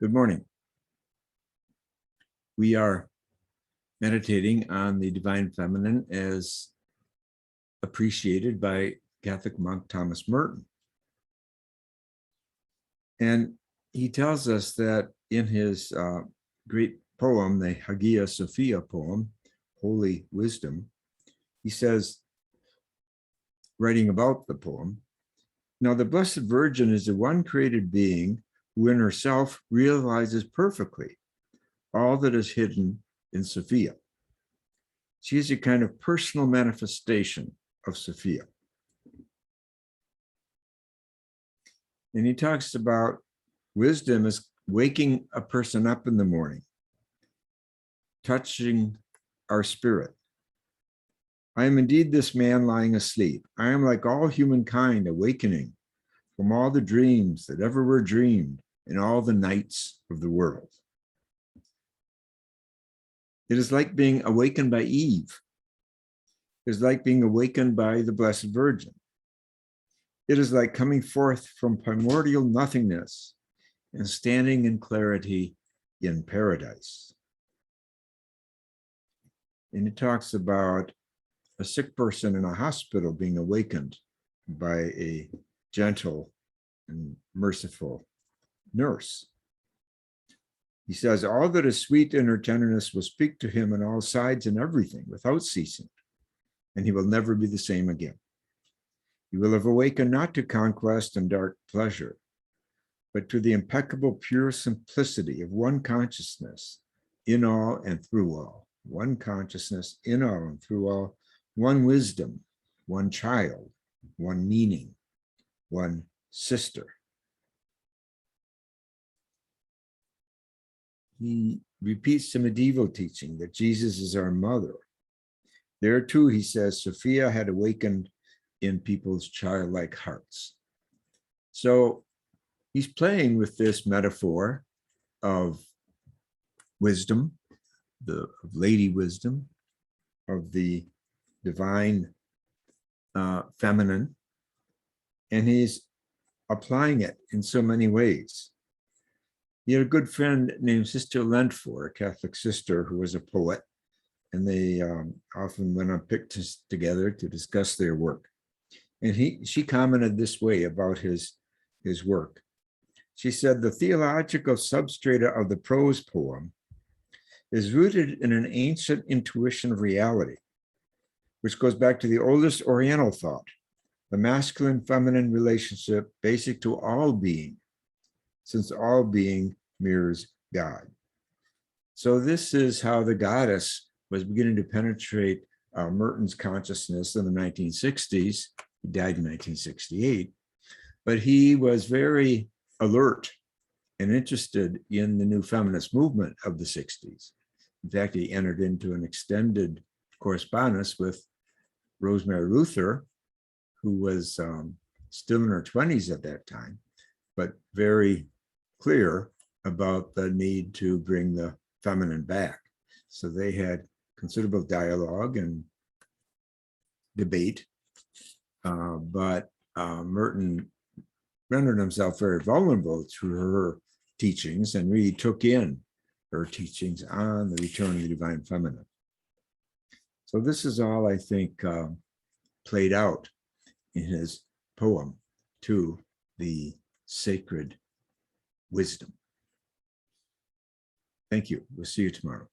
Good morning. We are meditating on the Divine Feminine as appreciated by Catholic monk Thomas Merton. And he tells us that in his great poem, the Hagia Sophia poem, Holy Wisdom, he says, writing about the poem, "Now the Blessed Virgin is the one created being who in herself realizes perfectly all that is hidden in Sophia. She is a kind of personal manifestation of Sophia." And he talks about wisdom as waking a person up in the morning, touching our spirit. "I am indeed this man lying asleep. I am like all humankind awakening from all the dreams that ever were dreamed in all the nights of the world." It is like being awakened by Eve. It is like being awakened by the Blessed Virgin. It is like coming forth from primordial nothingness and standing in clarity in paradise. And it talks about a sick person in a hospital being awakened by a gentle and merciful nurse. He says, "All that is sweet in her tenderness will speak to him on all sides and everything without ceasing, and he will never be the same again. He will have awakened not to conquest and dark pleasure, but to the impeccable pure simplicity of one consciousness in all and through all, one consciousness in all and through all, one wisdom, one child, one meaning, one sister." He repeats the medieval teaching that Jesus is our mother. There too, he says, Sophia had awakened in people's childlike hearts. So he's playing with this metaphor of wisdom, of Lady Wisdom, of the divine feminine, and he's applying it in so many ways. He had a good friend named Sister Lentford, a Catholic sister who was a poet, and they often went on picnics together to discuss their work. And she commented this way about his work. She said, "The theological substrata of the prose poem is rooted in an ancient intuition of reality, which goes back to the oldest Oriental thought, the masculine-feminine relationship basic to all being, since all being mirrors God." So this is how the goddess was beginning to penetrate Merton's consciousness in the 1960s. He died in 1968, but he was very alert and interested in the new feminist movement of the 60s. In fact, he entered into an extended correspondence with Rosemary Luther, who was still in her 20s at that time, but very clear about the need to bring the feminine back. So they had considerable dialogue and debate, but Merton rendered himself very vulnerable through her teachings and really took in her teachings on the return of the divine feminine. So this is all, I think, played out in his poem to the sacred wisdom. Thank you. We'll see you tomorrow.